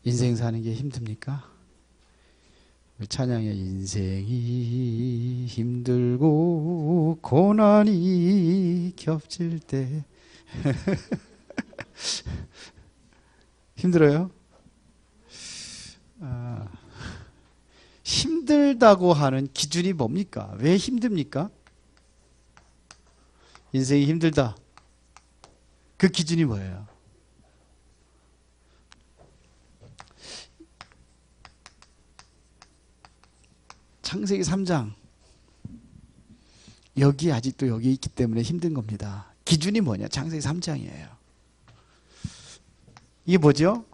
인생 사는 게 힘듭니까? 찬양의 인생이 힘들고 고난이 겹칠 때 힘들어요? 힘들다고 하는 기준이 뭡니까? 왜 힘듭니까? 인생이 힘들다. 그 기준이 뭐예요? 창세기 3장. 여기 아직도 여기 있기 때문에 힘든 겁니다. 기준이 뭐냐? 창세기 3장이에요. 이게 뭐죠?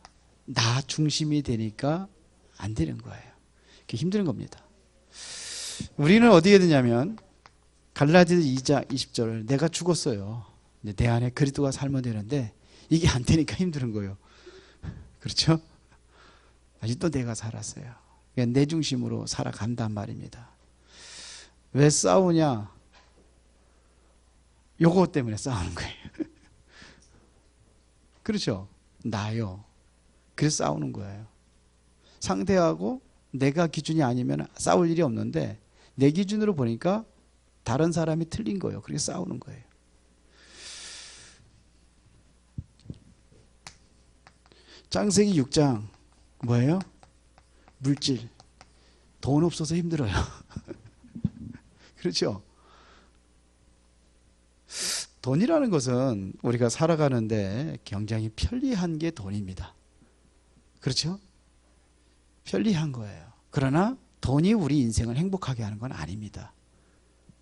나 중심이 되니까 안 되는 거예요. 그게 힘든 겁니다. 우리는 어디에 드냐면 갈라디아서 2장 20절 내가 죽었어요. 내 안에 그리스도가 살면 되는데 이게 안 되니까 힘든 거예요. 그렇죠? 아직도 내가 살았어요. 내 중심으로 살아간단 말입니다. 왜 싸우냐? 요거 때문에 싸우는 거예요. 그렇죠? 나요. 그래서 싸우는 거예요. 상대하고 내가 기준이 아니면 싸울 일이 없는데 내 기준으로 보니까 다른 사람이 틀린 거예요. 그래서 싸우는 거예요. 창세기 6장 뭐예요? 물질. 돈 없어서 힘들어요. 그렇죠? 돈이라는 것은 우리가 살아가는데 굉장히 편리한 게 돈입니다. 그렇죠? 편리한 거예요. 그러나 돈이 우리 인생을 행복하게 하는 건 아닙니다.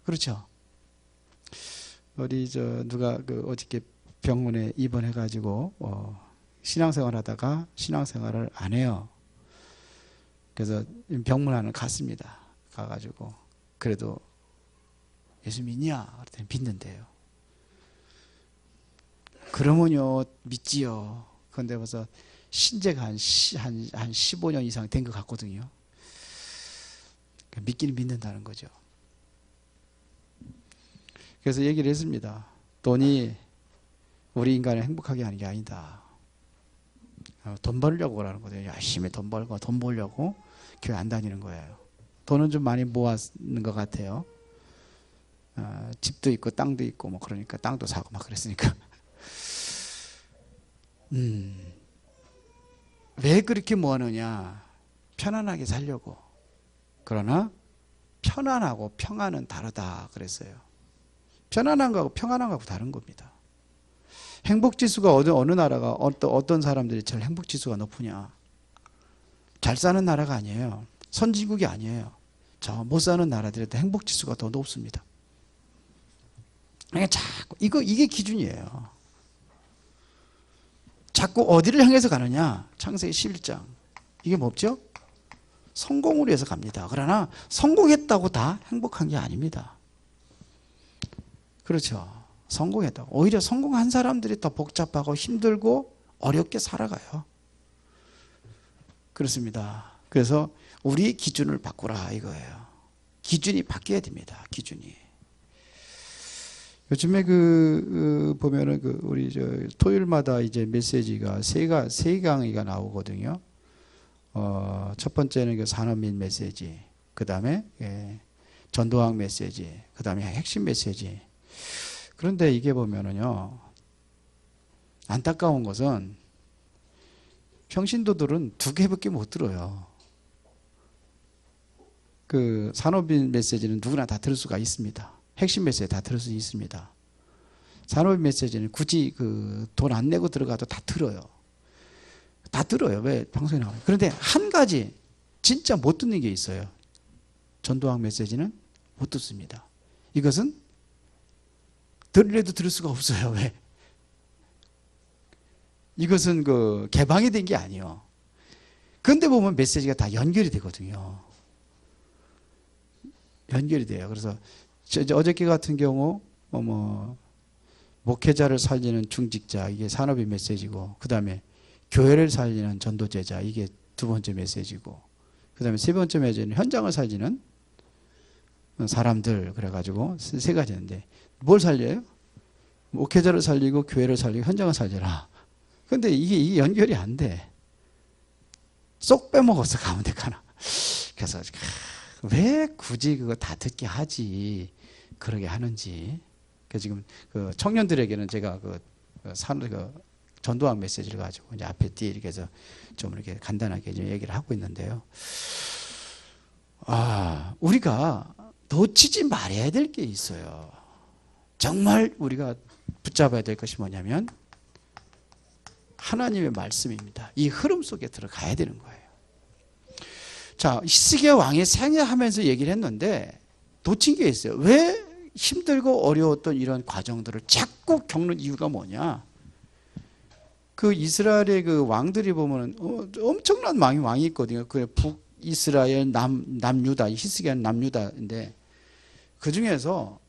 그렇죠? 우리 누가 어저께 병원에 입원해가지고 신앙생활하다가 신앙생활을 안 해요. 그래서 병문안을 갔습니다. 가가지고 그래도 예수 믿냐? 그랬더니 믿는데요. 그러면요 믿지요. 그런데 벌써 신제가 한 15년 이상 된 것 같거든요. 믿기는 믿는다는 거죠. 그래서 얘기를 했습니다. 돈이 우리 인간을 행복하게 하는 게 아니다. 돈 벌려고 그러는 거예요. 열심히 돈 벌고 돈 벌려고 교회 안 다니는 거예요. 돈은 좀 많이 모았는 것 같아요. 집도 있고 땅도 있고 뭐 그러니까 땅도 사고 막 그랬으니까. 왜 그렇게 모으느냐? 편안하게 살려고. 그러나 편안하고 평안은 다르다 그랬어요. 편안한 거하고 평안한 거하고 다른 겁니다. 행복지수가 어느 나라가 어떤 사람들이 제일 행복지수가 높으냐? 잘 사는 나라가 아니에요. 선진국이 아니에요. 저 못 사는 나라들에도 행복지수가 더 높습니다. 그러니까 자꾸 이게 기준이에요. 자꾸 어디를 향해서 가느냐? 창세기 11장. 이게 뭐죠? 성공을 위해서 갑니다. 그러나 성공했다고 다 행복한 게 아닙니다. 그렇죠. 성공했다고. 오히려 성공한 사람들이 더 복잡하고 힘들고 어렵게 살아가요. 그렇습니다. 그래서 우리 기준을 바꾸라 이거예요. 기준이 바뀌어야 됩니다. 기준이. 요즘에 보면은 우리 토요일마다 이제 메시지가 세 강의가 나오거든요. 첫 번째는 산업민 메시지, 그 다음에 전도학 메시지, 그 다음에 핵심 메시지. 그런데 이게 보면은요, 안타까운 것은 평신도들은 2개밖에 못 들어요. 산업인 메시지는 누구나 다 들을 수가 있습니다. 핵심 메시지 다 들을 수 있습니다. 산업인 메시지는 굳이 돈 안 내고 들어가도 다 들어요. 다 들어요. 왜? 방송에 나와요. 그런데 한 가지 진짜 못 듣는 게 있어요. 전도학 메시지는 못 듣습니다. 이것은 들으려도 들을 수가 없어요. 왜? 이것은 개방이 된 게 아니에요. 그런데 보면 메시지가 다 연결이 되거든요. 연결이 돼요. 그래서 어저께 같은 경우 목회자를 살리는 중직자, 이게 산업의 메시지고, 그 다음에 교회를 살리는 전도제자, 이게 2번째 메시지고, 그 다음에 3번째 메시지는 현장을 살리는 사람들, 그래가지고 3가지인데 뭘 살려요? 목회자를 살리고 교회를 살리고 현장을 살려라. 근데 이게 연결이 안 돼. 쏙 빼먹어서 가운데 가나. 그래서 왜 굳이 그거 다 듣게 하지? 그러게 하는지. 그 지금 그 청년들에게는 제가 그 전도학 메시지를 가지고 이제 앞에 뒤에 이렇게 해서 좀 이렇게 간단하게 좀 얘기를 하고 있는데요. 우리가 놓치지 말아야 될 게 있어요. 정말 우리가 붙잡아야 될 것이 뭐냐면 하나님의 말씀입니다. 이 흐름 속에 들어가야 되는 거예요. 자, 히스기야 왕이 생애하면서 얘기를 했는데 놓친 게 있어요. 왜 힘들고 어려웠던 이런 과정들을 자꾸 겪는 이유가 뭐냐? 그 이스라엘의 그 왕들이 보면 엄청난 왕이 있거든요. 그 북이스라엘, 남유다, 히스기야는 남유다인데 그 중에서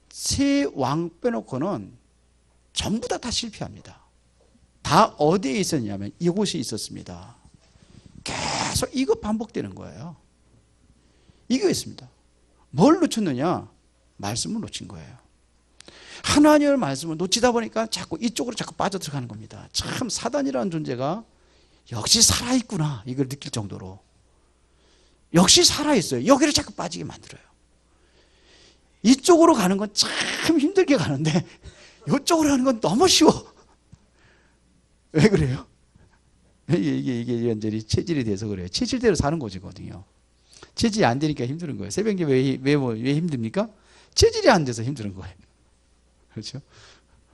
세 왕 빼놓고는 전부 다 실패합니다. 다 어디에 있었냐면 이곳에 있었습니다. 계속 이거 반복되는 거예요. 이게 있습니다. 뭘 놓쳤느냐? 말씀을 놓친 거예요. 하나님의 말씀을 놓치다 보니까 자꾸 이쪽으로 자꾸 빠져들어가는 겁니다. 참 사단이라는 존재가 역시 살아있구나 이걸 느낄 정도로 역시 살아있어요. 여기를 자꾸 빠지게 만들어요. 이쪽으로 가는 건 참 힘들게 가는데 이쪽으로 가는 건 너무 쉬워. 왜 그래요? 이게 완전히 체질이 돼서 그래요. 체질대로 사는 거거든요. 체질이 안 되니까 힘든 거예요. 새벽에 왜 힘듭니까? 체질이 안 돼서 힘든 거예요. 그렇죠?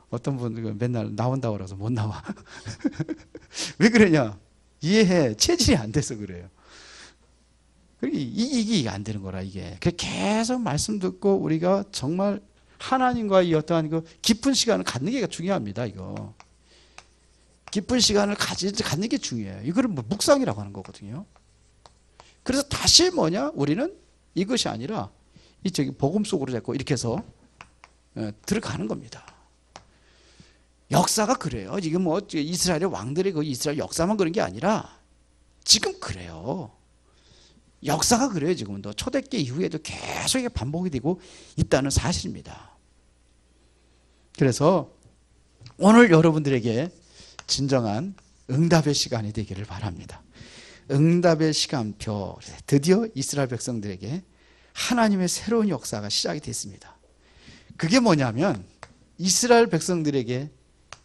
어떤 분들은 맨날 나온다고 그래서 못 나와. 왜 그러냐? 이해해. 체질이 안 돼서 그래요. 이게 안 되는 거라, 이게. 계속 말씀 듣고 우리가 정말 하나님과의 어떠한 그 깊은 시간을 갖는 게 중요합니다, 이거. 깊은 시간을 갖는 게 중요해요. 이거를 뭐 묵상이라고 하는 거거든요. 그래서 다시 뭐냐? 우리는 이것이 아니라 이쪽이 복음 속으로 자꾸 이렇게 해서 들어가는 겁니다. 역사가 그래요. 지금 뭐 이스라엘의 왕들의 그 이스라엘 역사만 그런 게 아니라 지금 그래요. 역사가 그래요. 지금도 초대기 이후에도 계속 반복이 되고 있다는 사실입니다. 그래서 오늘 여러분들에게 진정한 응답의 시간이 되기를 바랍니다. 응답의 시간표. 드디어 이스라엘 백성들에게 하나님의 새로운 역사가 시작이 됐습니다. 그게 뭐냐면 이스라엘 백성들에게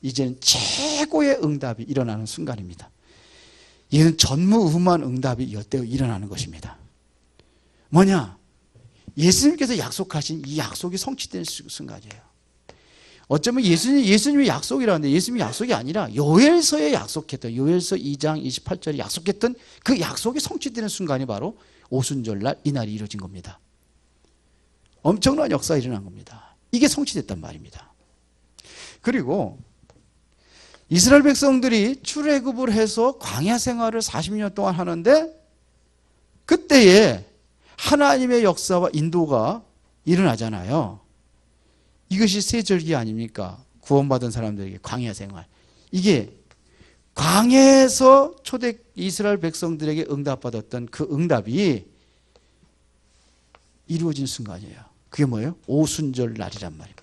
이제는 최고의 응답이 일어나는 순간입니다. 이는 전무후무한 응답이 이때에 일어나는 것입니다. 뭐냐? 예수님께서 약속하신 이 약속이 성취되는 순간이에요. 어쩌면 예수님의 약속이라는데 예수님의 약속이 아니라 요엘서에 약속했던 요엘서 2장 28절에 약속했던 그 약속이 성취되는 순간이 바로 오순절날 이날이 이루어진 겁니다. 엄청난 역사가 일어난 겁니다. 이게 성취됐단 말입니다. 그리고 이스라엘 백성들이 출애굽을 해서 광야 생활을 40년 동안 하는데 그때에 하나님의 역사와 인도가 일어나잖아요. 이것이 세절기 아닙니까? 구원받은 사람들에게 광야 생활. 이게 광야에서 초대 이스라엘 백성들에게 응답받았던 그 응답이 이루어진 순간이에요. 그게 뭐예요? 오순절 날이란 말입니다.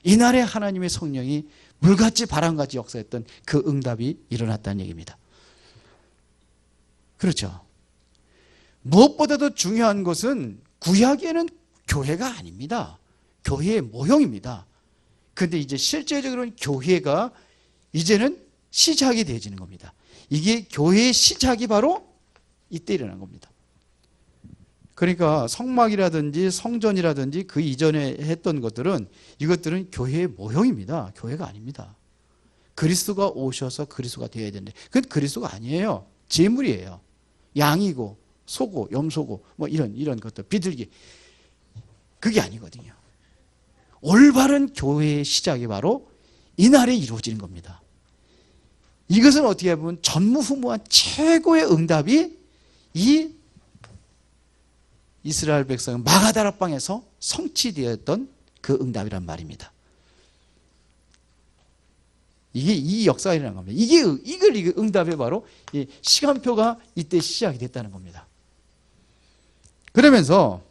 이날에 하나님의 성령이 물같이 바람같이 역사했던 그 응답이 일어났다는 얘기입니다. 그렇죠. 무엇보다도 중요한 것은 구약에는 교회가 아닙니다. 교회의 모형입니다. 그런데 이제 실제적으로는 교회가 이제는 시작이 되어지는 겁니다. 이게 교회의 시작이 바로 이때 일어난 겁니다. 그러니까 성막이라든지 성전이라든지 그 이전에 했던 것들은 이것들은 교회의 모형입니다. 교회가 아닙니다. 그리스도가 오셔서 그리스도가 되어야 되는데 그건 그리스도가 아니에요. 제물이에요. 양이고 소고 염소고 뭐 이런 것들 비둘기 그게 아니거든요. 올바른 교회의 시작이 바로 이날에 이루어지는 겁니다. 이것은 어떻게 보면 전무후무한 최고의 응답이 이 이스라엘 백성 마가다락방에서 성취되었던 그 응답이란 말입니다. 이게 이 역사이라는 겁니다. 이걸 응답이 바로 이 시간표가 이때 시작이 됐다는 겁니다. 그러면서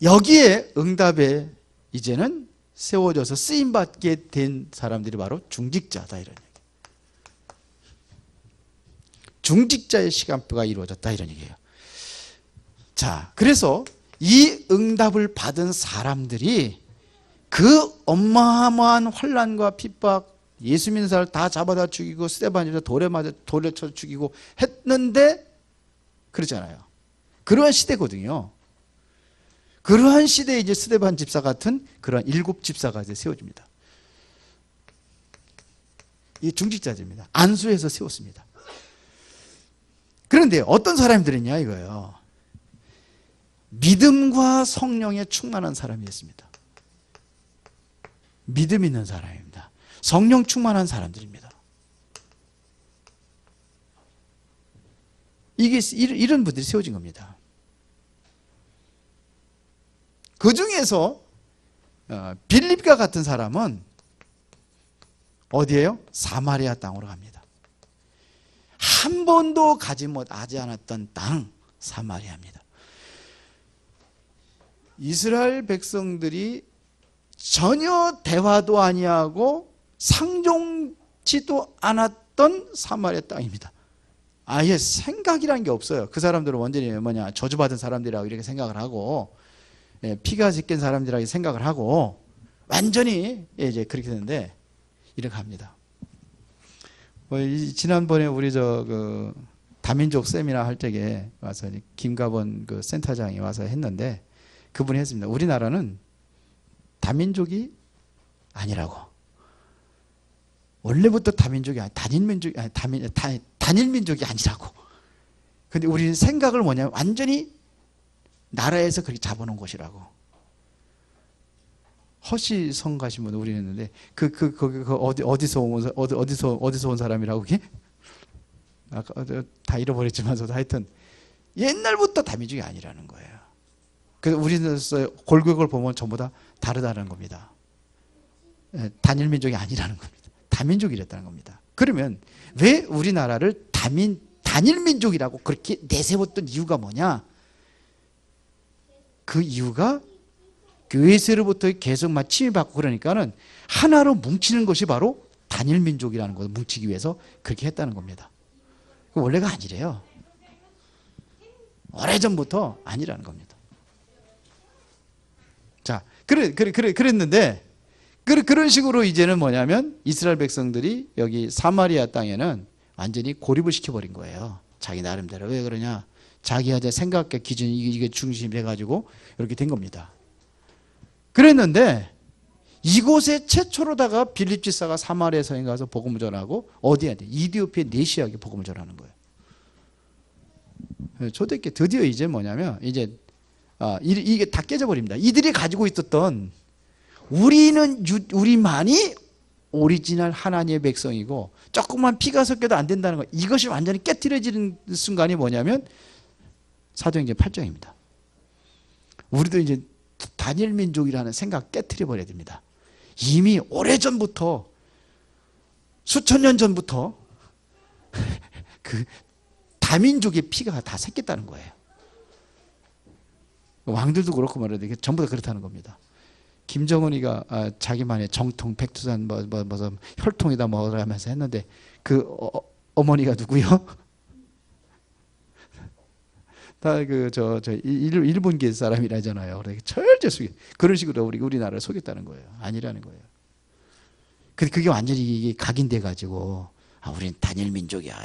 여기에 응답에 이제는 세워져서 쓰임받게 된 사람들이 바로 중직자다, 이런 얘기. 중직자의 시간표가 이루어졌다, 이런 얘기예요. 자, 그래서 이 응답을 받은 사람들이 그 어마어마한 환난과 핍박, 예수 믿는 사람을 다 잡아다 죽이고 스데반에서 돌에 쳐 죽이고 했는데 그러잖아요. 그러한 시대거든요. 그러한 시대에 이제 스데반 집사 같은 그러한 7 집사가 이제 세워집니다. 이 중직자들입니다. 안수해서 세웠습니다. 그런데 어떤 사람들이냐 이거예요. 믿음과 성령에 충만한 사람이었습니다. 믿음 있는 사람입니다. 성령 충만한 사람들입니다. 이런 분들이 세워진 겁니다. 그 중에서 빌립과 같은 사람은 어디예요? 사마리아 땅으로 갑니다. 한 번도 가지 않았던 땅, 사마리아입니다. 이스라엘 백성들이 전혀 대화도 아니하고 상종치도 않았던 사마리아 땅입니다. 아예 생각이란 게 없어요. 그 사람들은 완전히 저주받은 사람들이라고 이렇게 생각을 하고, 피가 섞인 사람들이라고 생각을 하고, 완전히 이제 그렇게 되는데 이렇게 합니다. 지난번에 우리 다민족 세미나 할 적에 와서 김가번 그 센터장이 와서 했는데, 그분이 했습니다. 우리나라는 다민족이 아니라고. 원래부터 다민족이 아니, 단일민족이 아니라고. 근데 우리는 생각을 뭐냐면 완전히 나라에서 그렇게 잡아놓은 것이라고. 허시성 가신 분 우리 했는데 어디서 온 사람이라고 그게? 아까 다 잃어버렸지만서도 하여튼 옛날부터 다민족이 아니라는 거예요. 그래서 우리나라에서 골격을 보면 전부 다 다르다는 겁니다. 단일민족이 아니라는 겁니다. 다민족이랬다는 겁니다. 그러면 왜 우리나라를 단일민족이라고 그렇게 내세웠던 이유가 뭐냐? 그 이유가 교회에서부터 계속 침입받고 그러니까는 하나로 뭉치는 것이 바로 단일민족이라는 것을 뭉치기 위해서 그렇게 했다는 겁니다. 원래가 아니래요. 오래전부터 아니라는 겁니다. 자, 그랬는데, 그런 식으로 이제는 뭐냐면 이스라엘 백성들이 여기 사마리아 땅에는 완전히 고립을 시켜버린 거예요. 자기 나름대로. 왜 그러냐? 자기가 이제 생각의 기준이 이게 중심이 돼가지고 이렇게 된 겁니다. 그랬는데 이곳에 최초로다가 빌립 집사가 사마리아 성에 가서 복음을 전하고 어디에? 이디오피아 네시아에 복음을 전하는 거예요. 초대교회 드디어 이제 뭐냐면 이제 이게 다 깨져버립니다. 이들이 가지고 있었던 우리만이 오리지널 하나님의 백성이고 조금만 피가 섞여도 안 된다는 거, 이것이 완전히 깨트려지는 순간이 뭐냐면 사도행전 8장입니다. 우리도 이제 단일민족이라는 생각 깨트려 버려야 됩니다. 이미 오래전부터 수천 년 전부터 그 다민족의 피가 다 섞였다는 거예요. 왕들도 그렇고 말해도 전부 다 그렇다는 겁니다. 김정은이가 자기만의 정통 백두산 혈통이다 하면서 했는데 그 어머니가 누구요? 다 일본계 사람이라잖아요. 절대 속이 그런 식으로 우리나라를 속였다는 거예요. 아니라는 거예요. 그게 완전히 이게 각인돼 가지고 우리는 단일 민족이야.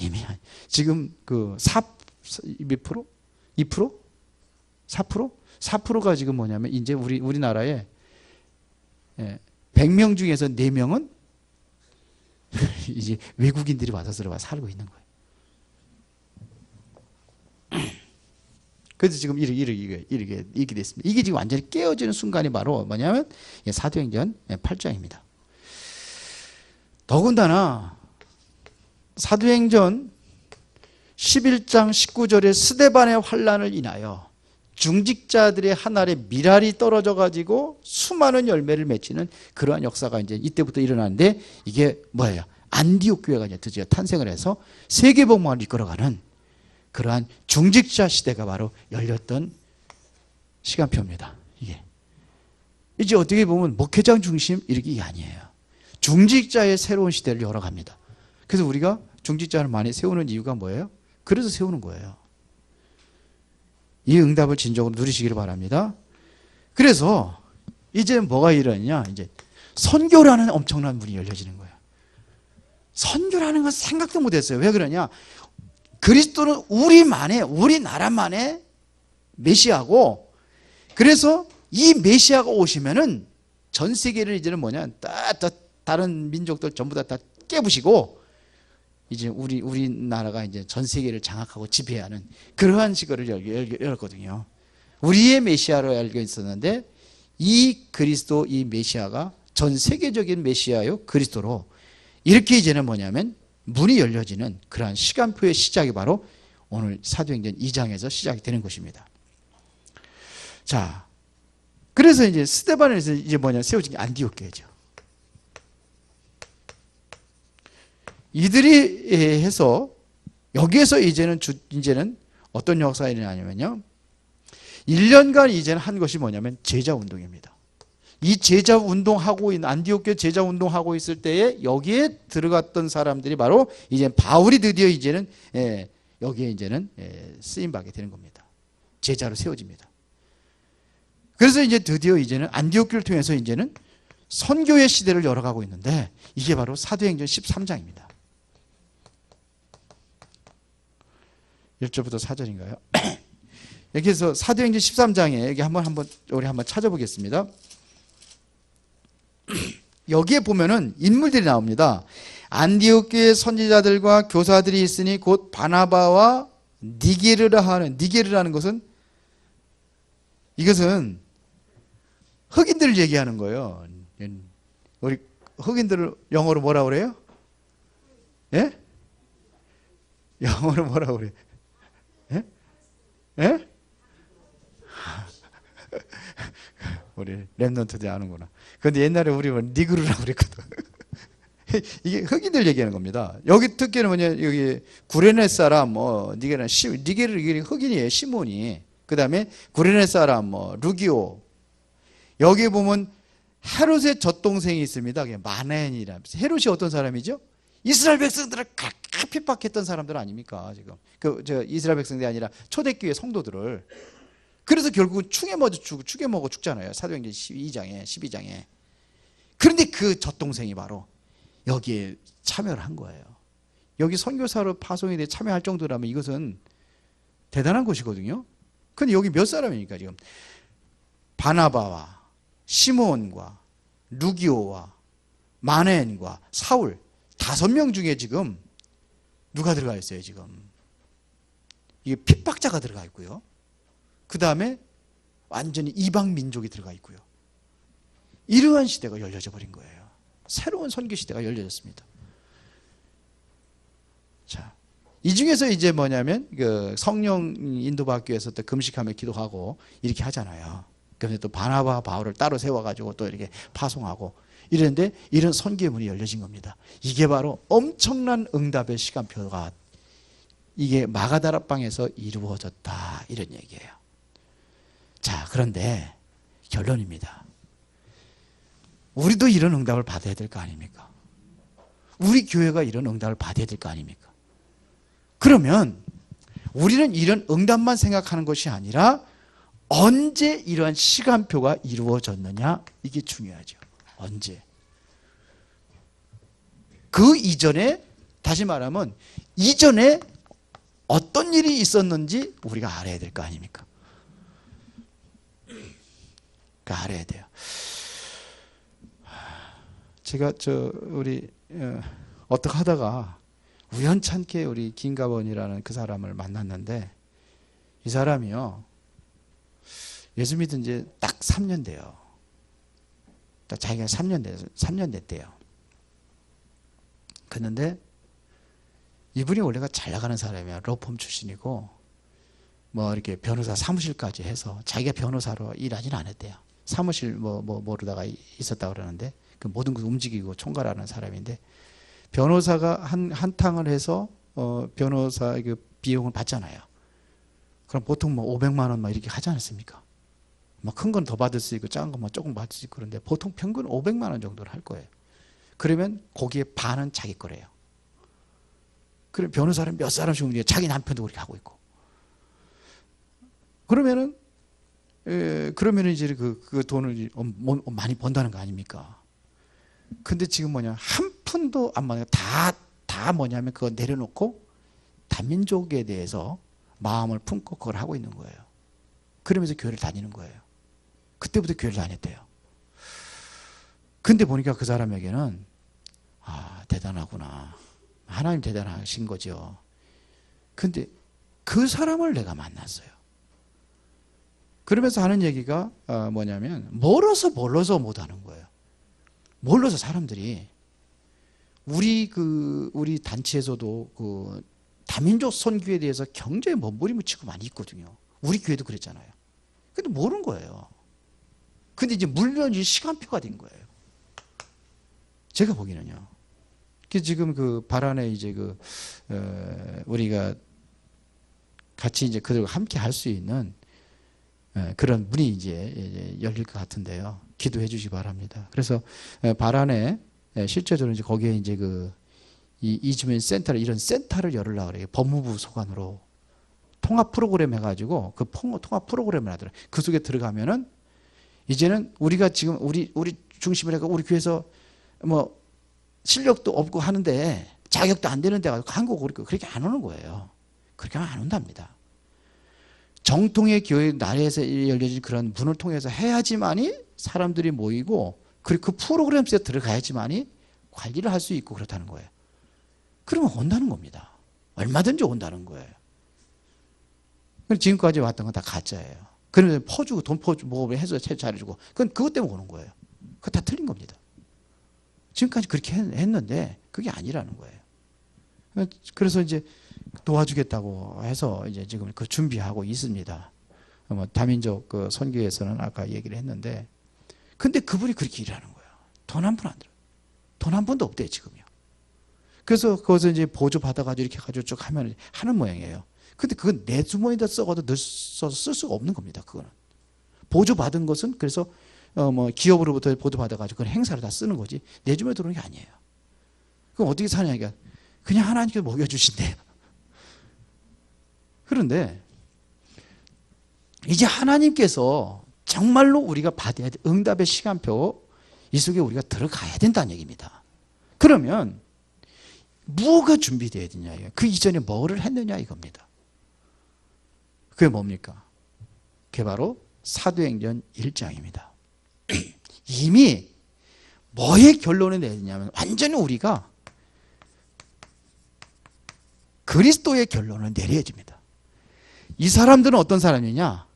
이미 지금 몇 프로? 2%? 4%? 4%가 지금 뭐냐면 이제 우리나라에 100명 중에서 4명은 이제 외국인들이 와서 살고 있는 거예요. 그래서 지금 이렇게 됐습니다. 이게 지금 완전히 깨어지는 순간이 바로 뭐냐면 사도행전 8장입니다. 더군다나 사도행전 11장 19절에 스데반의 환난을 인하여 중직자들의 하늘에 미랄이 떨어져 가지고 수많은 열매를 맺히는 그러한 역사가 이제 이때부터 일어나는데, 이게 뭐예요? 안디옥 교회가 이제 드디어 탄생을 해서 세계복음화를 이끌어가는 그러한 중직자 시대가 바로 열렸던 시간표입니다. 이게 이제 어떻게 보면 목회장 중심 이렇게 아니에요. 중직자의 새로운 시대를 열어갑니다. 그래서 우리가 중직자를 많이 세우는 이유가 뭐예요? 그래서 세우는 거예요. 이 응답을 진정으로 누리시기를 바랍니다. 그래서 이제 뭐가 일어나냐? 이제 선교라는 엄청난 문이 열려지는 거예요. 선교라는 건 생각도 못했어요. 왜 그러냐? 그리스도는 우리나라만의 메시아고, 그래서 이 메시아가 오시면은 전 세계를 이제는 뭐냐? 다른 민족들 전부 다 깨부시고, 이제 우리나라가 이제 전 세계를 장악하고 지배하는 그러한 시기를 열었거든요. 우리의 메시아로 알고 있었는데, 이 그리스도, 이 메시아가 전 세계적인 메시아요 그리스도로 이렇게 이제는 뭐냐면 문이 열려지는 그러한 시간표의 시작이 바로 오늘 사도행전 2장에서 시작이 되는 것입니다. 자, 그래서 이제 스데반에서 이제 뭐냐 세워진 게 안디옥교회죠. 이들이 해서 여기에서 이제는 어떤 역사가 일어나냐면요, 1년간 이제는 한 것이 뭐냐면 제자 운동입니다. 이 제자 운동하고 있는 안디옥교회 제자 운동하고 있을 때에 여기에 들어갔던 사람들이 바로 이제 바울이 드디어 이제는 여기에 이제는 쓰임 받게 되는 겁니다. 제자로 세워집니다. 그래서 이제 드디어 이제는 안디옥교를 통해서 이제는 선교의 시대를 열어가고 있는데, 이게 바로 사도행전 13장입니다. 1절부터 4절인가요? 여기서 사도행전 13장에 여기 우리 한번 찾아보겠습니다. 여기에 보면은 인물들이 나옵니다. 안디옥 교회 선지자들과 교사들이 있으니 곧 바나바와 니게르라는 것은, 이것은 흑인들을 얘기하는 거예요. 우리 흑인들을 영어로 뭐라 그래요? 예? 영어로 뭐라 그래요? 예? 예? 우리 랩넌트들이 아는구나. 그런데 옛날에 우리 니그루라고 그랬거든. 이게 흑인들 얘기하는 겁니다. 여기 특기는 뭐냐, 여기 구레네 사람, 니게르 흑인이에요, 시몬이. 그 다음에 구레네 사람, 루기오. 여기 보면 헤롯의 젖동생이 있습니다. 마넨이라. 헤롯이 어떤 사람이죠? 이스라엘 백성들을 각각 핍박했던 사람들 아닙니까? 지금 이스라엘 백성들이 아니라 초대교회 성도들을. 그래서 결국은 축에 먹어 죽잖아요. 사도행전 12장에. 그런데 그 젖동생이 바로 여기에 참여를 한 거예요. 여기 선교사로 파송에 대해 참여할 정도라면 이것은 대단한 것이거든요. 근데 여기 몇 사람입니까 지금? 바나바와 시몬과 루기오와 마넨과 사울 5명 중에 지금 누가 들어가 있어요 지금? 이게 핍박자가 들어가 있고요. 그 다음에 완전히 이방 민족이 들어가 있고요. 이러한 시대가 열려져 버린 거예요. 새로운 선교 시대가 열려졌습니다. 자, 이 중에서 이제 뭐냐면 그 성령 인도받기 위해서 또 금식하며 기도하고 이렇게 하잖아요. 그런데 또 바나바 바울을 따로 세워가지고 또 이렇게 파송하고 이랬는데, 이런 선교의 문이 열려진 겁니다. 이게 바로 엄청난 응답의 시간표가 이게 마가다락방에서 이루어졌다, 이런 얘기예요. 자, 그런데 결론입니다. 우리도 이런 응답을 받아야 될 거 아닙니까? 우리 교회가 이런 응답을 받아야 될 거 아닙니까? 그러면 우리는 이런 응답만 생각하는 것이 아니라 언제 이러한 시간표가 이루어졌느냐, 이게 중요하죠. 언제? 그 이전에, 다시 말하면 이전에 어떤 일이 있었는지 우리가 알아야 될 거 아닙니까? 알아야 돼요. 제가 우리 어떻게 하다가 우연찮게 우리 김가번이라는 그 사람을 만났는데, 이 사람이요 예수 믿은 지 딱 3년 돼요. 딱 자기가 3년 됐대요. 그런데 이분이 원래가 잘 나가는 사람이야. 로펌 출신이고 뭐 이렇게 변호사 사무실까지 해서 자기가 변호사로 일하지는 않았대요. 사무실 모르다가 있었다 그러는데, 그 모든 걸 움직이고 총괄하는 사람인데, 변호사가 한탕을 해서 변호사 그 비용을 받잖아요. 그럼 보통 500만 원 막 이렇게 하지 않습니까? 뭐 큰 건 더 받을 수 있고 작은 건 조금 받을 수 있고 그런데 보통 평균 500만 원 정도를 할 거예요. 그러면 거기에 반은 자기 거래요. 그럼 변호사는 몇 사람씩 움직여 자기 남편도 그렇게 하고 있고. 그러면은 이제 그 돈을 많이 번다는 거 아닙니까? 근데 지금 뭐냐 한 푼도 안 받아요. 다 뭐냐면 그거 내려놓고 다민족에 대해서 마음을 품고 그걸 하고 있는 거예요. 그러면서 교회를 다니는 거예요. 그때부터 교회를 다녔대요. 근데 보니까 그 사람에게는 대단하구나. 하나님 대단하신 거죠. 근데 그 사람을 내가 만났어요. 그러면서 하는 얘기가 뭐냐면 멀어서 못하는 거예요. 멀어서 사람들이 우리 단체에서도 그 다민족 선교에 대해서 경제에 몸부림치고 많이 있거든요. 우리 교회도 그랬잖아요. 근데 모르는 거예요. 근데 이제 물론 이 시간표가 된 거예요. 제가 보기에는요. 지금 그 발안에 이제 우리가 같이 이제 그들과 함께 할 수 있는 그런 문이 이제 열릴 것 같은데요. 기도해 주시기 바랍니다. 그래서 발안에 실제적으로 이제 거기에 이제 이주민 센터를 이런 센터를 열으려고 그래요. 법무부 소관으로 통합 프로그램 해가지고 그 통합 프로그램을 하더라고요. 그 속에 들어가면은 이제는 우리가 지금 우리 중심으로 해서 우리 교회에서 뭐 실력도 없고 하는데 자격도 안 되는 데가 한국 그렇게 안 오는 거예요. 그렇게 하면 안 온답니다. 정통의 교회 나라에서 열려진 그런 문을 통해서 해야지만이 사람들이 모이고 그리고 그 프로그램 속에 들어가야지만이 관리를 할 수 있고 그렇다는 거예요. 그러면 온다는 겁니다. 얼마든지 온다는 거예요. 지금까지 왔던 건 다 가짜예요. 그러면 퍼주고 돈 퍼주고 뭐 해서 잘해주고 그건 그것 때문에 오는 거예요. 그거 다 틀린 겁니다. 지금까지 그렇게 했는데 그게 아니라는 거예요. 그래서 이제 도와주겠다고 해서 이제 지금 그 준비하고 있습니다. 뭐 다민족 그 선교에서는 아까 얘기를 했는데 근데 그분이 그렇게 일하는 거예요. 돈 한 푼 안 들어요. 돈 한 푼도 없대요 지금요. 그래서 거기서 이제 보조 받아가지고 이렇게 해가지고 쭉 하면 하는 모양이에요. 근데 그건 내 주머니에다 써가도 쓸 수가 없는 겁니다. 그거는 보조 받은 것은 그래서 뭐 기업으로부터 보조 받아가지고 그건 행사를 다 쓰는 거지 내 주머니에 들어오는 게 아니에요. 그럼 어떻게 사냐니까 그냥 하나님께서 먹여주신대요. 그런데 이제 하나님께서 정말로 우리가 받아야 돼 응답의 시간표 이 속에 우리가 들어가야 된다는 얘기입니다. 그러면 뭐가 준비되어야 되냐 그 이전에 뭐를 했느냐 이겁니다. 그게 뭡니까? 그게 바로 사도행전 1장입니다. 이미 뭐의 결론을 내느냐면 완전히 우리가 그리스도의 결론을 내려야 됩니다. 이 사람들은 어떤 사람이냐?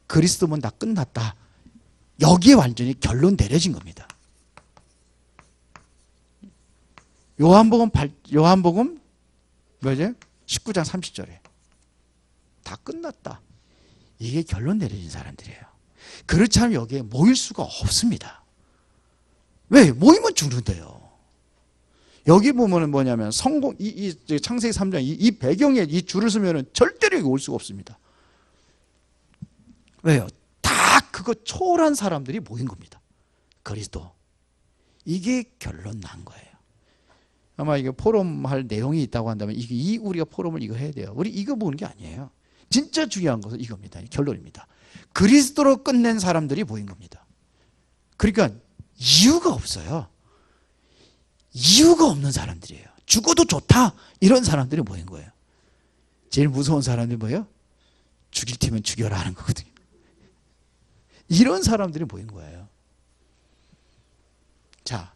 그리스도면 다 끝났다. 여기에 완전히 결론 내려진 겁니다. 요한복음 뭐죠? 19장 30절에 다 끝났다. 이게 결론 내려진 사람들이에요. 그렇지 않으면 여기에 모일 수가 없습니다. 왜? 모이면 죽는데요. 여기 보면은 뭐냐면 성공 이 창세기 3장 이 배경에 이 줄을 서면은 절대로 여기 올 수가 없습니다. 왜요? 다 그거 초월한 사람들이 모인 겁니다. 그리스도. 이게 결론 난 거예요. 아마 이거 포럼 할 내용이 있다고 한다면 우리가 포럼을 이거 해야 돼요. 우리 이거 보는 게 아니에요. 진짜 중요한 것은 이겁니다. 결론입니다. 그리스도로 끝낸 사람들이 모인 겁니다. 그러니까 이유가 없어요. 이유가 없는 사람들이에요. 죽어도 좋다 이런 사람들이 모인 거예요. 제일 무서운 사람이 뭐예요? 죽일 테면 죽여라 하는 거거든요. 이런 사람들이 모인 거예요. 자,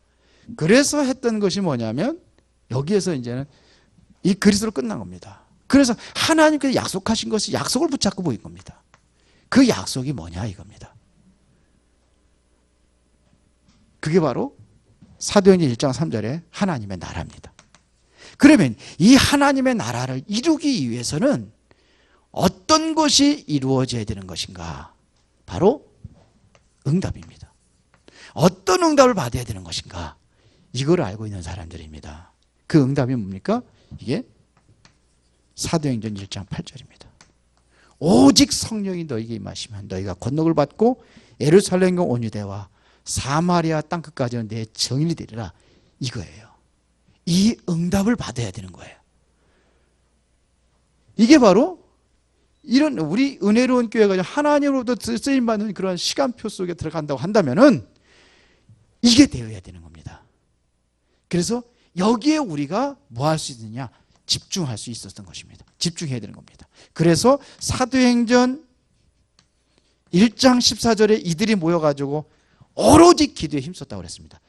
그래서 했던 것이 뭐냐면 여기에서 이제는 이 그리스도로 끝난 겁니다. 그래서 하나님께서 약속하신 것이 약속을 붙잡고 모인 겁니다. 그 약속이 뭐냐 이겁니다. 그게 바로 사도행전 1장 3절에 하나님의 나라입니다. 그러면 이 하나님의 나라를 이루기 위해서는 어떤 것이 이루어져야 되는 것인가? 바로 응답입니다. 어떤 응답을 받아야 되는 것인가? 이걸 알고 있는 사람들입니다. 그 응답이 뭡니까? 이게 사도행전 1장 8절입니다. 오직 성령이 너희에게 임하시면 너희가 권능을 받고 예루살렘과 온 유대와 사마리아 땅끝까지는 내 증인이 되리라. 이거예요. 이 응답을 받아야 되는 거예요. 이게 바로 이런 우리 은혜로운 교회가 하나님으로부터 쓰임받는 그런 시간표 속에 들어간다고 한다면은 이게 되어야 되는 겁니다. 그래서 여기에 우리가 뭐 할 수 있느냐? 집중할 수 있었던 것입니다. 집중해야 되는 겁니다. 그래서 사도행전 1장 14절에 이들이 모여가지고 오로지 기도에 힘썼다고 그랬습니다.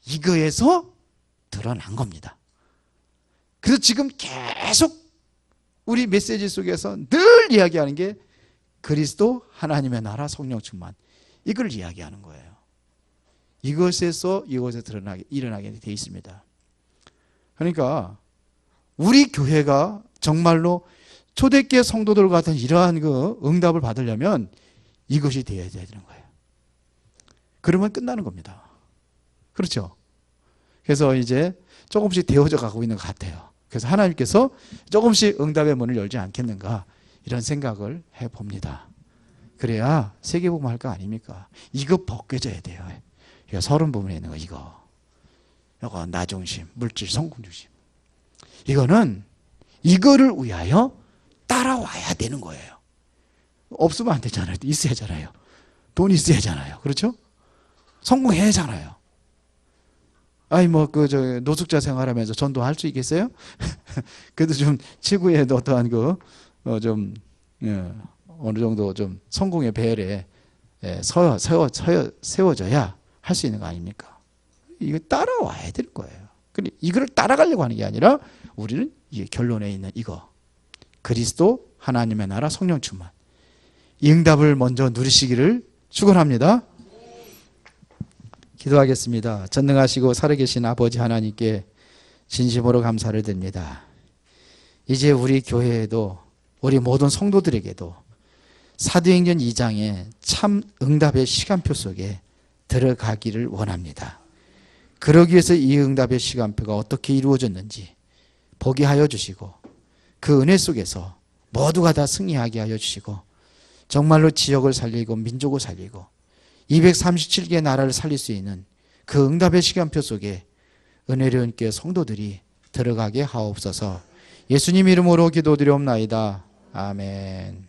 이거에서 드러난 겁니다. 그래서 지금 계속 우리 메시지 속에서 늘 이야기하는 게 그리스도 하나님의 나라 성령 충만, 이걸 이야기하는 거예요. 이것에 일어나게 되어 있습니다. 그러니까 우리 교회가 정말로 초대교회 성도들 같은 이러한 그 응답을 받으려면 이것이 되어야 되는 거예요. 그러면 끝나는 겁니다. 그렇죠? 그래서 이제 조금씩 되어져 가고 있는 것 같아요. 그래서 하나님께서 조금씩 응답의 문을 열지 않겠는가, 이런 생각을 해봅니다. 그래야 세계복음 할 거 아닙니까? 이거 벗겨져야 돼요. 이거 30부분에 있는 거, 이거 나 중심, 물질, 성공 중심. 이거는 이거를 위하여 따라와야 되는 거예요. 없으면 안 되잖아요. 있어야 하잖아요. 돈 있어야 하잖아요. 그렇죠? 성공해야 하잖아요. 아니 노숙자 생활하면서 전도할 수 있겠어요? 그래도 좀 지구에 어떠한 어느 정도 좀 성공의 배열에 세워져야 할 수 있는 거 아닙니까? 이거 따라와야 될 거예요. 근데 이거를 따라가려고 하는 게 아니라 우리는 이 결론에 있는 이거, 그리스도 하나님의 나라 성령 충만, 이 응답을 먼저 누리시기를 축원합니다. 기도하겠습니다. 전능하시고 살아계신 아버지 하나님께 진심으로 감사를 드립니다. 이제 우리 교회에도, 우리 모든 성도들에게도 사도행전 2장의 참 응답의 시간표 속에 들어가기를 원합니다. 그러기 위해서 이 응답의 시간표가 어떻게 이루어졌는지 보게 하여 주시고, 그 은혜 속에서 모두가 다 승리하게 하여 주시고, 정말로 지역을 살리고 민족을 살리고 237개의 나라를 살릴 수 있는 그 응답의 시간표 속에 은혜로운 교회 성도들이 들어가게 하옵소서. 예수님 이름으로 기도드리옵나이다. 아멘.